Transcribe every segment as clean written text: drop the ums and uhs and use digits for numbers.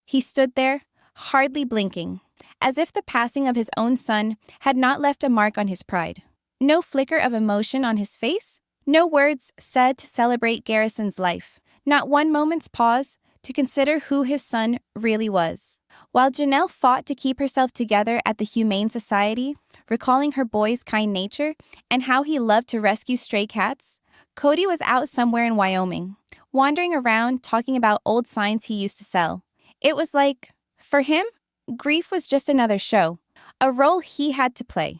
He stood there, hardly blinking, as if the passing of his own son had not left a mark on his pride. No flicker of emotion on his face, no words said to celebrate Garrison's life, not one moment's pause to consider who his son really was. While Janelle fought to keep herself together at the Humane Society, recalling her boy's kind nature and how he loved to rescue stray cats, Cody was out somewhere in Wyoming, wandering around talking about old signs he used to sell. It was like, for him, grief was just another show, a role he had to play,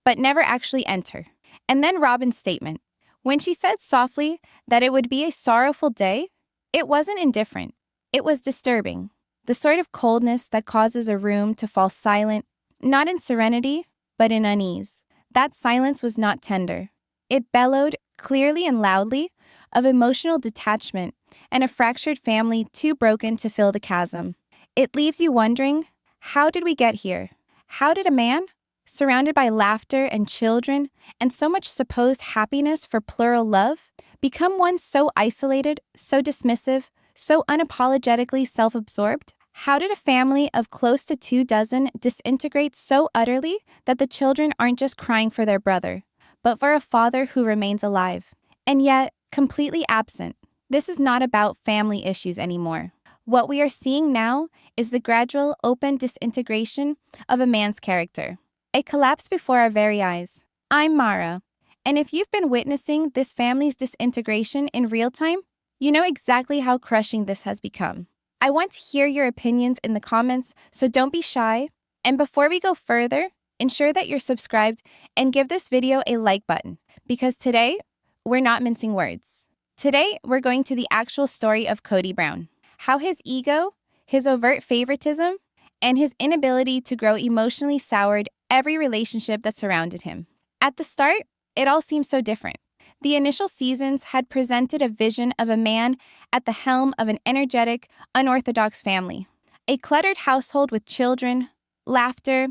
but never actually enter. And then Robin's statement. When she said softly that it would be a sorrowful day, it wasn't indifferent. It was disturbing. The sort of coldness that causes a room to fall silent, not in serenity, but in unease. That silence was not tender. It bellowed, clearly and loudly, of emotional detachment and a fractured family too broken to fill the chasm. It leaves you wondering, how did we get here? How did a man, surrounded by laughter and children and so much supposed happiness for plural love, become one so isolated, so dismissive, so unapologetically self-absorbed? How did a family of close to 24 disintegrate so utterly that the children aren't just crying for their brother, but for a father who remains alive, and yet completely absent? This is not about family issues anymore. What we are seeing now is the gradual, open disintegration of a man's character. A collapse before our very eyes. I'm Mara, and if you've been witnessing this family's disintegration in real time, you know exactly how crushing this has become. I want to hear your opinions in the comments, so don't be shy. And before we go further, ensure that you're subscribed and give this video a like button, because today, we're not mincing words. Today, we're going to the actual story of Cody Brown. How his ego, his overt favoritism, and his inability to grow emotionally soured every relationship that surrounded him. At the start, it all seemed so different. The initial seasons had presented a vision of a man at the helm of an energetic, unorthodox family. A cluttered household with children, laughter,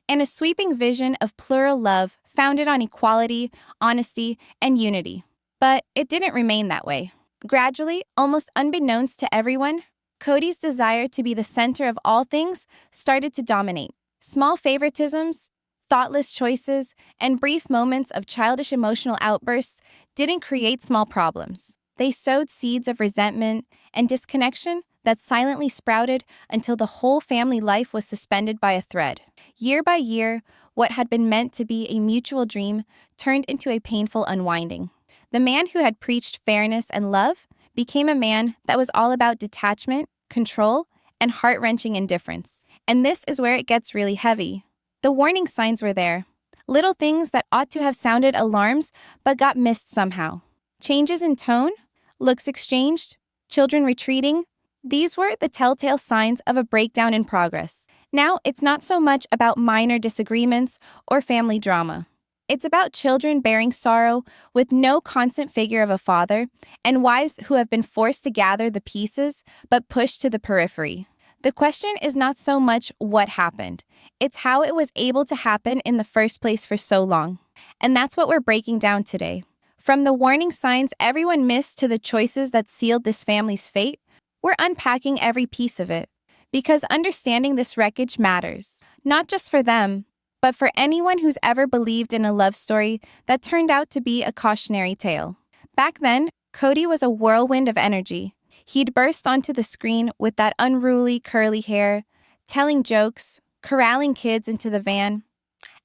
and a sweeping vision of plural love founded on equality, honesty, and unity. But it didn't remain that way. Gradually, almost unbeknownst to everyone, Cody's desire to be the center of all things started to dominate. Small favoritisms, thoughtless choices, and brief moments of childish emotional outbursts didn't create small problems. They sowed seeds of resentment and disconnection that silently sprouted until the whole family life was suspended by a thread. Year by year, what had been meant to be a mutual dream turned into a painful unwinding. The man who had preached fairness and love became a man that was all about detachment, control, and heart-wrenching indifference. And this is where it gets really heavy. The warning signs were there. Little things that ought to have sounded alarms but got missed somehow. Changes in tone, looks exchanged, children retreating. These were the telltale signs of a breakdown in progress. Now, it's not so much about minor disagreements or family drama. It's about children bearing sorrow with no constant figure of a father, and wives who have been forced to gather the pieces but pushed to the periphery. The question is not so much what happened, it's how it was able to happen in the first place for so long. And that's what we're breaking down today. From the warning signs everyone missed to the choices that sealed this family's fate, we're unpacking every piece of it. Because understanding this wreckage matters, not just for them, but for anyone who's ever believed in a love story that turned out to be a cautionary tale. Back then, Cody was a whirlwind of energy. He'd burst onto the screen with that unruly curly hair, telling jokes, corralling kids into the van,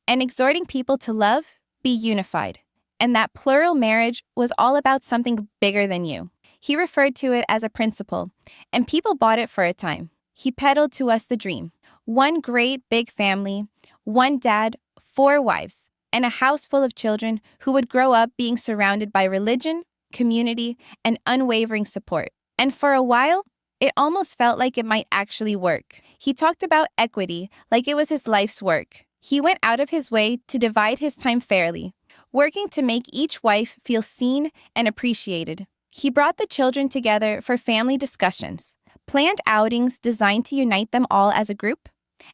and exhorting people to love, be unified. And that plural marriage was all about something bigger than you. He referred to it as a principle, and people bought it for a time. He peddled to us the dream. One great big family, one dad, 4 wives, and a house full of children who would grow up being surrounded by religion, community, and unwavering support. And for a while, it almost felt like it might actually work. He talked about equity like it was his life's work. He went out of his way to divide his time fairly, working to make each wife feel seen and appreciated. He brought the children together for family discussions, planned outings designed to unite them all as a group,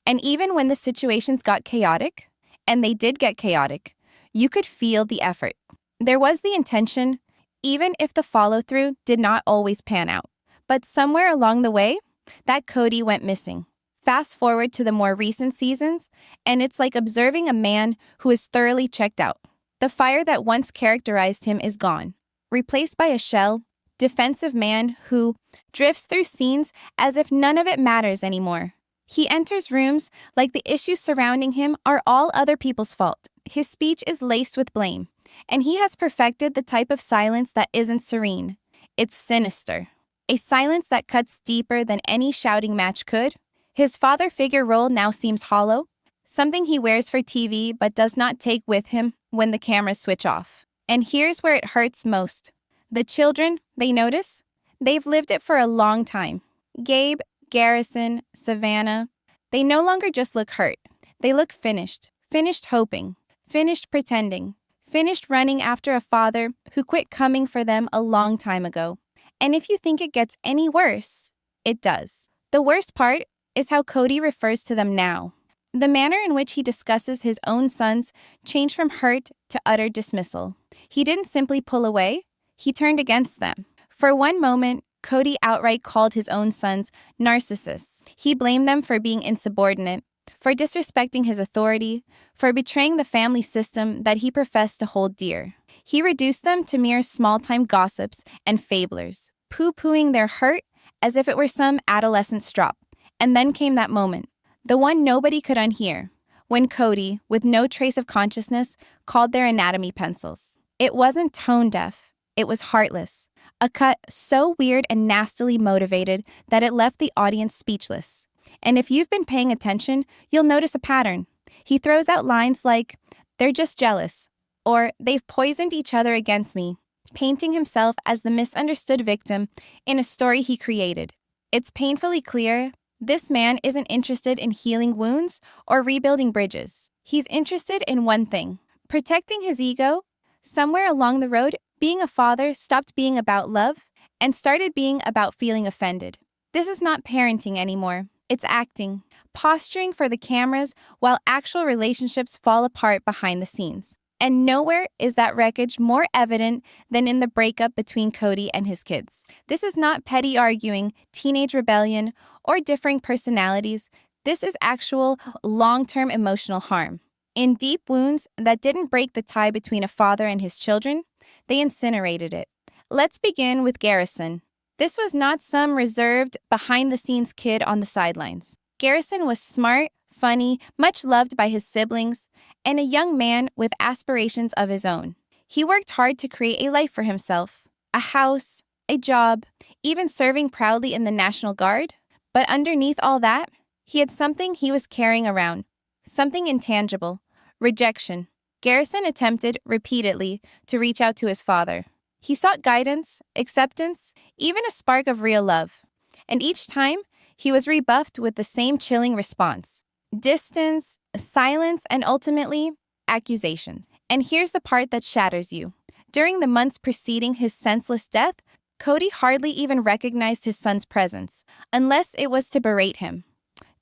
and even when the situations got chaotic, and they did get chaotic, you could feel the effort. There was the intention, even if the follow-through did not always pan out. But somewhere along the way, that Cody went missing. Fast forward to the more recent seasons, and it's like observing a man who is thoroughly checked out. The fire that once characterized him is gone, replaced by a shell, defensive man who drifts through scenes as if none of it matters anymore. He enters rooms like the issues surrounding him are all other people's fault. His speech is laced with blame, and he has perfected the type of silence that isn't serene. It's sinister. A silence that cuts deeper than any shouting match could. His father figure role now seems hollow, something he wears for TV but does not take with him when the cameras switch off. And here's where it hurts most. The children, they notice? They've lived it for a long time. Gabe, Garrison, Savannah, they no longer just look hurt. They look finished. Finished hoping. Finished pretending. Finished running after a father who quit coming for them a long time ago. And if you think it gets any worse, it does. The worst part is how Cody refers to them now. The manner in which he discusses his own sons changed from hurt to utter dismissal. He didn't simply pull away, he turned against them. For one moment, Cody outright called his own sons narcissists. He blamed them for being insubordinate, for disrespecting his authority, for betraying the family system that he professed to hold dear. He reduced them to mere small-time gossips and fablers, poo-pooing their hurt as if it were some adolescent strop. And then came that moment, the one nobody could unhear, when Cody, with no trace of consciousness, called their anatomy pencils. It wasn't tone-deaf, it was heartless. A cut so weird and nastily motivated that it left the audience speechless. And if you've been paying attention, you'll notice a pattern. He throws out lines like, "They're just jealous," or "They've poisoned each other against me," painting himself as the misunderstood victim in a story he created. It's painfully clear this man isn't interested in healing wounds or rebuilding bridges. He's interested in one thing, protecting his ego. Somewhere along the road, being a father stopped being about love and started being about feeling offended. This is not parenting anymore. It's acting, posturing for the cameras while actual relationships fall apart behind the scenes. And nowhere is that wreckage more evident than in the breakup between Cody and his kids. This is not petty arguing, teenage rebellion, or differing personalities. This is actual long-term emotional harm. In deep wounds that didn't break the tie between a father and his children, they incinerated it. Let's begin with Garrison. This was not some reserved, behind-the-scenes kid on the sidelines. Garrison was smart, funny, much loved by his siblings, and a young man with aspirations of his own. He worked hard to create a life for himself, a house, a job, even serving proudly in the National Guard. But underneath all that, he had something he was carrying around, something intangible, rejection. Garrison attempted repeatedly to reach out to his father. He sought guidance, acceptance, even a spark of real love. And each time, he was rebuffed with the same chilling response. Distance, silence, and ultimately, accusations. And here's the part that shatters you. During the months preceding his senseless death, Cody hardly even recognized his son's presence, unless it was to berate him,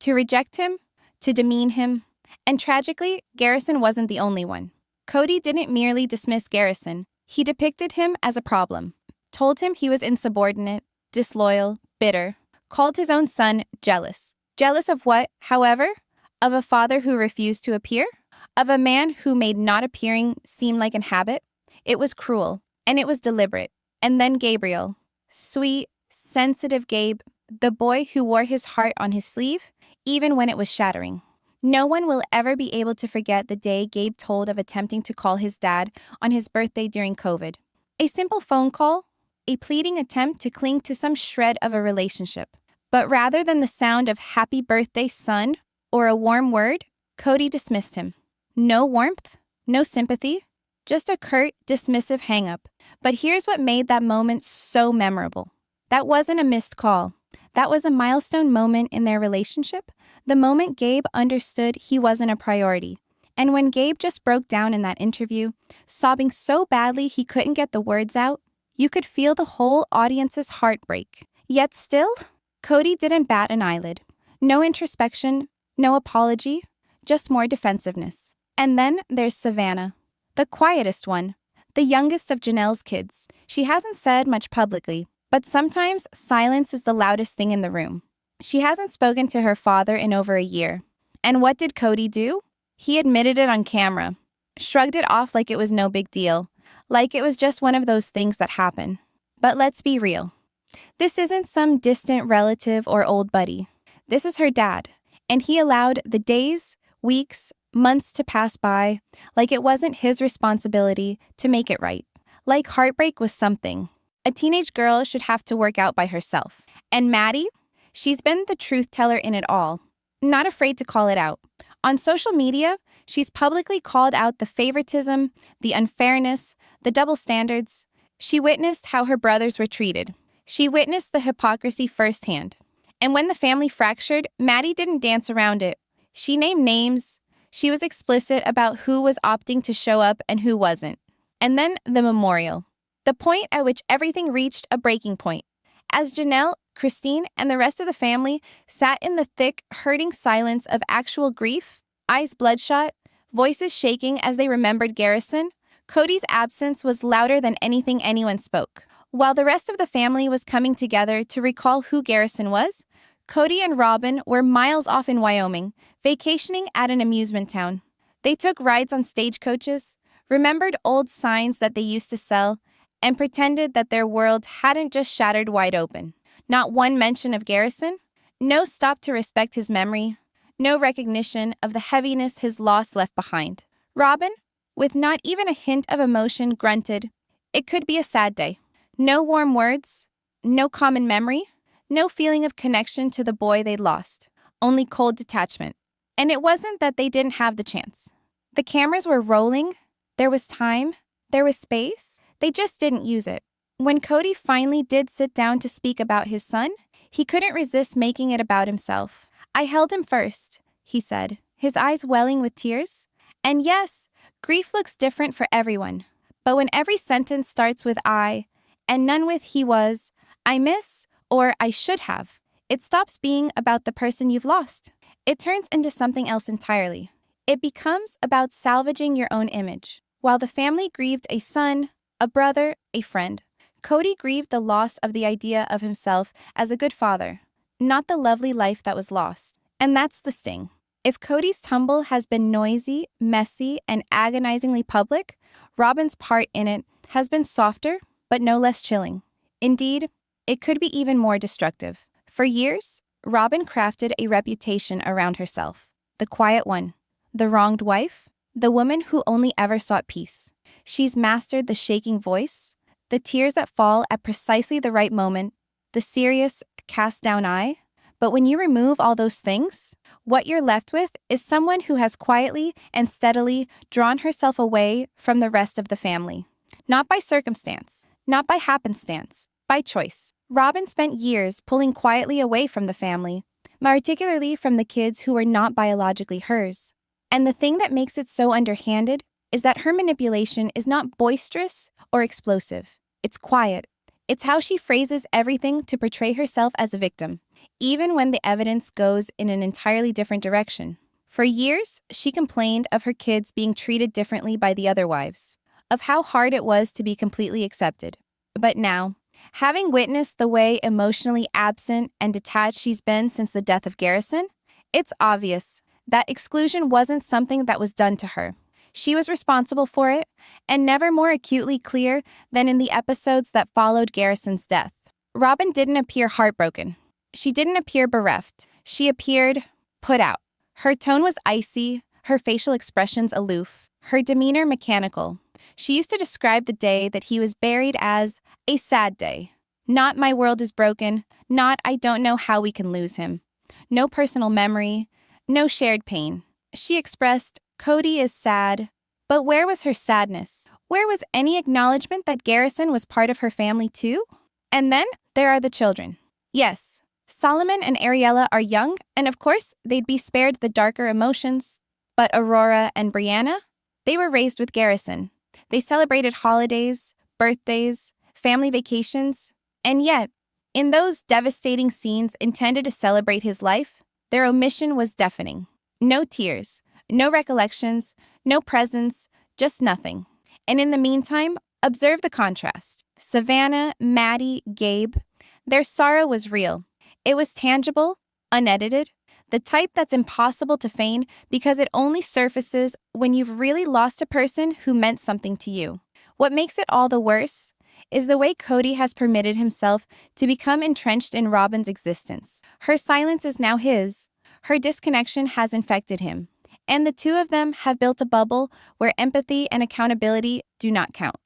to reject him, to demean him. And tragically, Garrison wasn't the only one. Cody didn't merely dismiss Garrison. He depicted him as a problem, told him he was insubordinate, disloyal, bitter, called his own son jealous. Jealous of what, however? Of a father who refused to appear? Of a man who made not appearing seem like an habit? It was cruel, and it was deliberate. And then Gabriel. Sweet, sensitive Gabe, the boy who wore his heart on his sleeve, even when it was shattering. No one will ever be able to forget the day Gabe told of attempting to call his dad on his birthday during COVID. A simple phone call, a pleading attempt to cling to some shred of a relationship. But rather than the sound of "Happy Birthday, Son," or a warm word, Cody dismissed him. No warmth, no sympathy, just a curt, dismissive hang-up. But here's what made that moment so memorable. That wasn't a missed call. That was a milestone moment in their relationship, the moment Gabe understood he wasn't a priority. And when Gabe just broke down in that interview, sobbing so badly he couldn't get the words out, you could feel the whole audience's heart break. Yet still, Cody didn't bat an eyelid. No introspection, no apology, just more defensiveness. And then there's Savannah, the quietest one, the youngest of Janelle's kids. She hasn't said much publicly, but sometimes silence is the loudest thing in the room. She hasn't spoken to her father in over a year. And what did Cody do? He admitted it on camera, shrugged it off like it was no big deal, like it was just one of those things that happen. But let's be real. This isn't some distant relative or old buddy. This is her dad, and he allowed the days, weeks, months to pass by like it wasn't his responsibility to make it right. Like heartbreak was something a teenage girl should have to work out by herself. And Maddie? She's been the truth teller in it all, not afraid to call it out. On social media, she's publicly called out the favoritism, the unfairness, the double standards. She witnessed how her brothers were treated. She witnessed the hypocrisy firsthand. And when the family fractured, Maddie didn't dance around it. She named names. She was explicit about who was opting to show up and who wasn't. And then the memorial. The point at which everything reached a breaking point. As Janelle, Christine, and the rest of the family sat in the thick, hurting silence of actual grief, eyes bloodshot, voices shaking as they remembered Garrison, Cody's absence was louder than anything anyone spoke. While the rest of the family was coming together to recall who Garrison was, Cody and Robin were miles off in Wyoming, vacationing at an amusement town. They took rides on stagecoaches, remembered old signs that they used to sell, and pretended that their world hadn't just shattered wide open. Not one mention of Garrison, no stop to respect his memory, no recognition of the heaviness his loss left behind. Robin, with not even a hint of emotion, grunted, "It could be a sad day." No warm words, no common memory, no feeling of connection to the boy they'd lost, only cold detachment. And it wasn't that they didn't have the chance. The cameras were rolling, there was time, there was space, they just didn't use it. When Cody finally did sit down to speak about his son, he couldn't resist making it about himself. "I held him first," he said, his eyes welling with tears. And yes, grief looks different for everyone. But when every sentence starts with "I," and none with "he was," "I miss," or "I should have," it stops being about the person you've lost. It turns into something else entirely. It becomes about salvaging your own image. While the family grieved a son, a brother, a friend, Cody grieved the loss of the idea of himself as a good father, not the lovely life that was lost. And that's the sting. If Cody's tumble has been noisy, messy, and agonizingly public, Robin's part in it has been softer, but no less chilling. Indeed, it could be even more destructive. For years, Robin crafted a reputation around herself. The quiet one, the wronged wife, the woman who only ever sought peace. She's mastered the shaking voice, the tears that fall at precisely the right moment, the serious, cast-down eye. But when you remove all those things, what you're left with is someone who has quietly and steadily drawn herself away from the rest of the family. Not by circumstance, not by happenstance, by choice. Robin spent years pulling quietly away from the family, particularly from the kids who were not biologically hers. And the thing that makes it so underhanded is that her manipulation is not boisterous or explosive. It's quiet. It's how she phrases everything to portray herself as a victim, even when the evidence goes in an entirely different direction. For years, she complained of her kids being treated differently by the other wives, of how hard it was to be completely accepted. But now, having witnessed the way emotionally absent and detached she's been since the death of Garrison, it's obvious that exclusion wasn't something that was done to her. She was responsible for it, and never more acutely clear than in the episodes that followed Garrison's death. Robin didn't appear heartbroken. She didn't appear bereft. She appeared put out. Her tone was icy, her facial expressions aloof, her demeanor mechanical. She used to describe the day that he was buried as a sad day. Not "my world is broken," not "I don't know how we can lose him." No personal memory, no shared pain. She expressed, "Cody is sad," but where was her sadness? Where was any acknowledgement that Garrison was part of her family too? And then there are the children. Yes, Solomon and Ariella are young, and of course, they'd be spared the darker emotions. But Aurora and Brianna? They were raised with Garrison. They celebrated holidays, birthdays, family vacations, and yet, in those devastating scenes intended to celebrate his life, their omission was deafening. No tears, no recollections, no presence, just nothing. And in the meantime, observe the contrast. Savannah, Maddie, Gabe, their sorrow was real. It was tangible, unedited, the type that's impossible to feign because it only surfaces when you've really lost a person who meant something to you. What makes it all the worse is the way Cody has permitted himself to become entrenched in Robin's existence. Her silence is now his. Her disconnection has infected him. And the two of them have built a bubble where empathy and accountability do not count.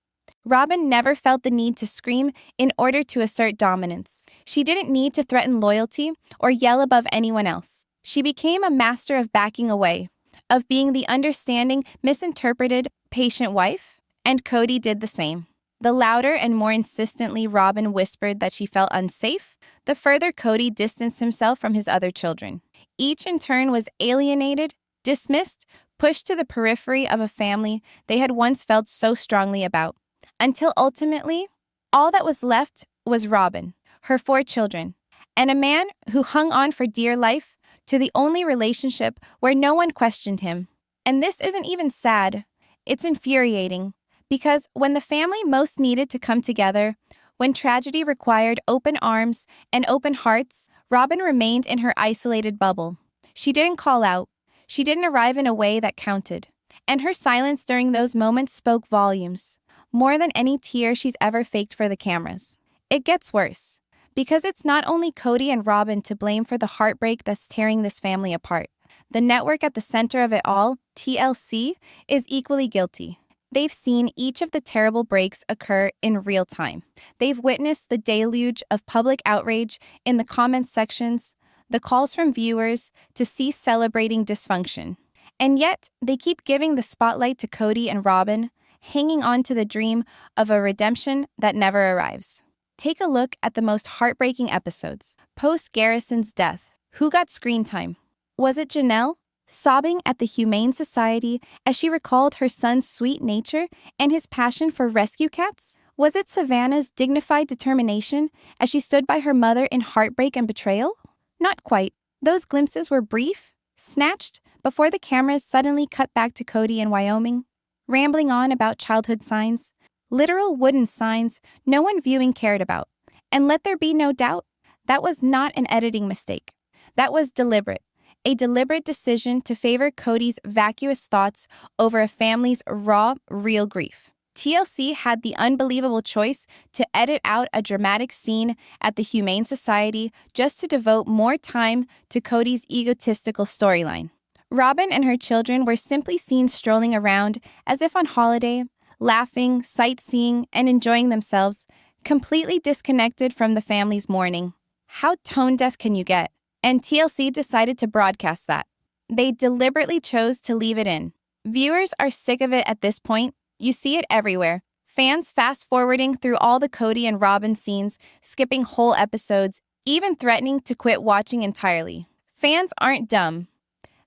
Robin never felt the need to scream in order to assert dominance. She didn't need to threaten loyalty or yell above anyone else. She became a master of backing away, of being the understanding, misinterpreted, patient wife, and Cody did the same. The louder and more insistently Robin whispered that she felt unsafe, the further Cody distanced himself from his other children. Each in turn was alienated, dismissed, pushed to the periphery of a family they had once felt so strongly about. Until ultimately, all that was left was Robin, her 4 children, and a man who hung on for dear life to the only relationship where no one questioned him. And this isn't even sad, it's infuriating, because when the family most needed to come together, when tragedy required open arms and open hearts, Robin remained in her isolated bubble. She didn't call out. She didn't arrive in a way that counted. And her silence during those moments spoke volumes, more than any tear she's ever faked for the cameras. It gets worse, because it's not only Cody and Robin to blame for the heartbreak that's tearing this family apart. The network at the center of it all, TLC, is equally guilty. They've seen each of the terrible breaks occur in real time. They've witnessed the deluge of public outrage in the comments sections, the calls from viewers to cease celebrating dysfunction. And yet, they keep giving the spotlight to Cody and Robin, hanging on to the dream of a redemption that never arrives. Take a look at the most heartbreaking episodes. Post Garrison's death, who got screen time? Was it Janelle, sobbing at the Humane Society as she recalled her son's sweet nature and his passion for rescue cats? Was it Savannah's dignified determination as she stood by her mother in heartbreak and betrayal? Not quite. Those glimpses were brief, snatched, before the cameras suddenly cut back to Cody in Wyoming, rambling on about childhood signs, literal wooden signs no one viewing cared about. And let there be no doubt, that was not an editing mistake. That was deliberate. A deliberate decision to favor Cody's vacuous thoughts over a family's raw, real grief. TLC had the unbelievable choice to edit out a dramatic scene at the Humane Society just to devote more time to Cody's egotistical storyline. Robin and her children were simply seen strolling around as if on holiday, laughing, sightseeing, and enjoying themselves, completely disconnected from the family's mourning. How tone-deaf can you get? And TLC decided to broadcast that. They deliberately chose to leave it in. Viewers are sick of it at this point. You see it everywhere. Fans fast-forwarding through all the Cody and Robin scenes, skipping whole episodes, even threatening to quit watching entirely. Fans aren't dumb.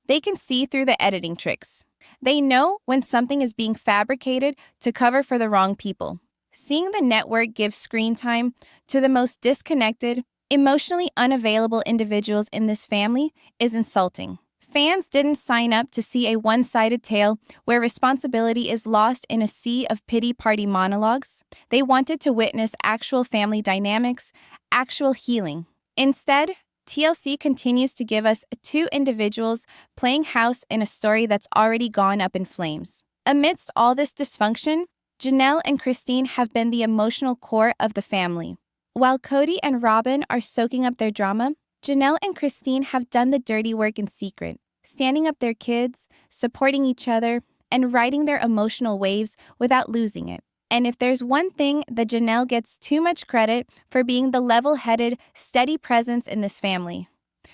They can see through the editing tricks. They know when something is being fabricated to cover for the wrong people. Seeing the network give screen time to the most disconnected, emotionally unavailable individuals in this family is insulting. Fans didn't sign up to see a one-sided tale where responsibility is lost in a sea of pity party monologues. They wanted to witness actual family dynamics, actual healing. Instead, TLC continues to give us 2 individuals playing house in a story that's already gone up in flames. Amidst all this dysfunction, Janelle and Christine have been the emotional core of the family. While Cody and Robin are soaking up their drama, Janelle and Christine have done the dirty work in secret, standing up their kids, supporting each other, and riding their emotional waves without losing it. And if there's one thing that Janelle gets too much credit for being the level-headed, steady presence in this family.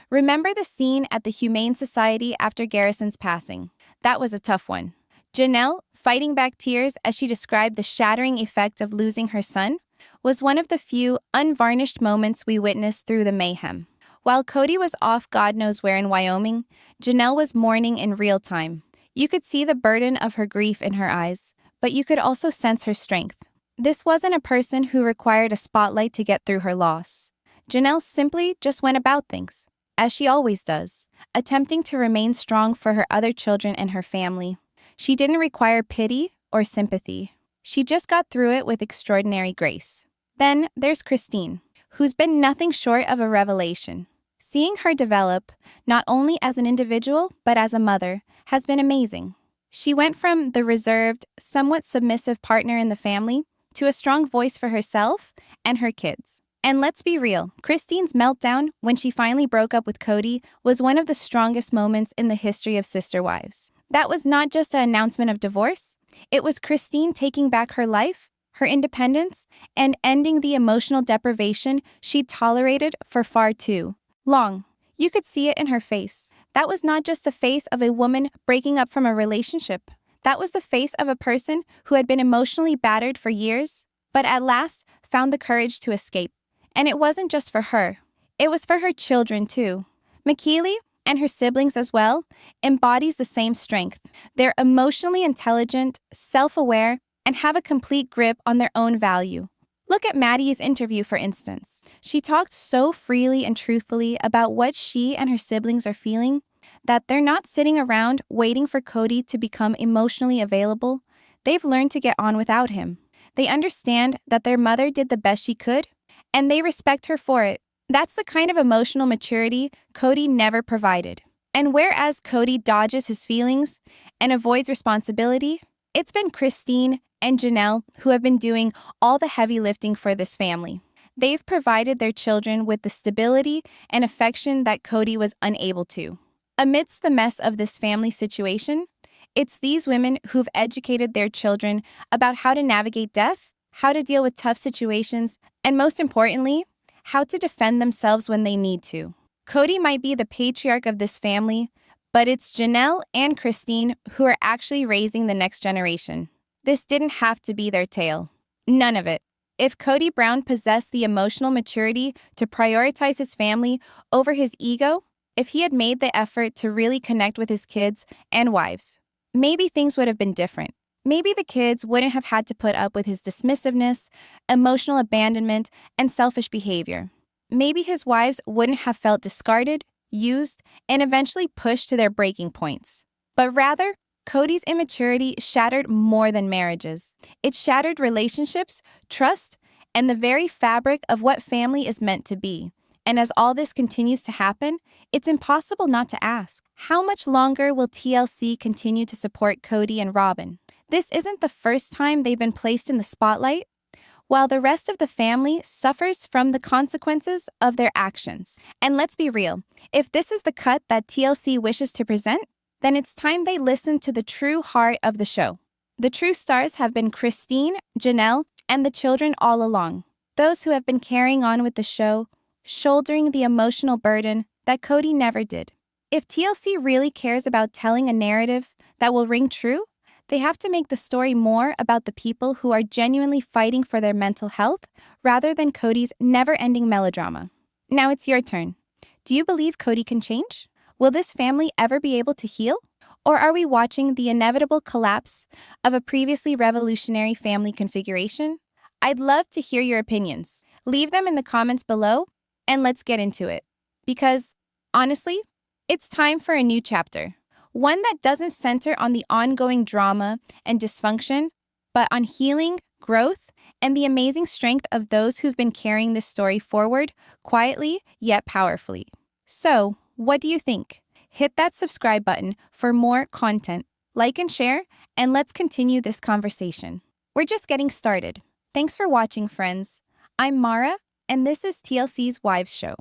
Remember the scene at the Humane Society after Garrison's passing? That was a tough one. Janelle, fighting back tears as she described the shattering effect of losing her son, was one of the few unvarnished moments we witnessed through the mayhem. While Cody was off God knows where in Wyoming, Janelle was mourning in real time. You could see the burden of her grief in her eyes, but you could also sense her strength. This wasn't a person who required a spotlight to get through her loss. Janelle simply just went about things, as she always does, attempting to remain strong for her other children and her family. She didn't require pity or sympathy. She just got through it with extraordinary grace. Then there's Christine, who's been nothing short of a revelation. Seeing her develop, not only as an individual, but as a mother, has been amazing. She went from the reserved, somewhat submissive partner in the family to a strong voice for herself and her kids. And let's be real, Christine's meltdown when she finally broke up with Cody was one of the strongest moments in the history of sister wives. That was not just an announcement of divorce, it was Christine taking back her life, her independence, and ending the emotional deprivation she'd tolerated for far too long. You could see it in her face. That was not just the face of a woman breaking up from a relationship. That was the face of a person who had been emotionally battered for years, but at last found the courage to escape. And it wasn't just for her. It was for her children, too. McKeely, and her siblings as well, embodies the same strength. They're emotionally intelligent, self-aware, and have a complete grip on their own value. Look at Maddie's interview, for instance. She talked so freely and truthfully about what she and her siblings are feeling that they're not sitting around waiting for Cody to become emotionally available. They've learned to get on without him. They understand that their mother did the best she could, and they respect her for it. That's the kind of emotional maturity Cody never provided. And whereas Cody dodges his feelings and avoids responsibility, it's been Christine and Janelle who have been doing all the heavy lifting for this family. They've provided their children with the stability and affection that Cody was unable to. Amidst the mess of this family situation, it's these women who've educated their children about how to navigate death, how to deal with tough situations, and most importantly, how to defend themselves when they need to. Cody might be the patriarch of this family, but it's Janelle and Christine who are actually raising the next generation. This didn't have to be their tale. None of it. If Cody Brown possessed the emotional maturity to prioritize his family over his ego, if he had made the effort to really connect with his kids and wives, maybe things would have been different. Maybe the kids wouldn't have had to put up with his dismissiveness, emotional abandonment, and selfish behavior. Maybe his wives wouldn't have felt discarded, used, and eventually pushed to their breaking points. But rather, Cody's immaturity shattered more than marriages. It shattered relationships, trust, and the very fabric of what family is meant to be. And as all this continues to happen, it's impossible not to ask, how much longer will TLC continue to support Cody and Robin? This isn't the first time they've been placed in the spotlight, while the rest of the family suffers from the consequences of their actions. And let's be real, if this is the cut that TLC wishes to present, then it's time they listen to the true heart of the show. The true stars have been Christine, Janelle, and the children all along. Those who have been carrying on with the show, shouldering the emotional burden that Cody never did. If TLC really cares about telling a narrative that will ring true, they have to make the story more about the people who are genuinely fighting for their mental health rather than Cody's never-ending melodrama. Now it's your turn. Do you believe Cody can change? Will this family ever be able to heal? Or are we watching the inevitable collapse of a previously revolutionary family configuration? I'd love to hear your opinions. Leave them in the comments below, and let's get into it. Because, honestly, it's time for a new chapter. One that doesn't center on the ongoing drama and dysfunction, but on healing, growth, and the amazing strength of those who've been carrying this story forward quietly yet powerfully. So, what do you think? Hit that subscribe button for more content, like and share, and let's continue this conversation. We're just getting started. Thanks for watching, friends. I'm Mara, and this is TLC's Wives Show.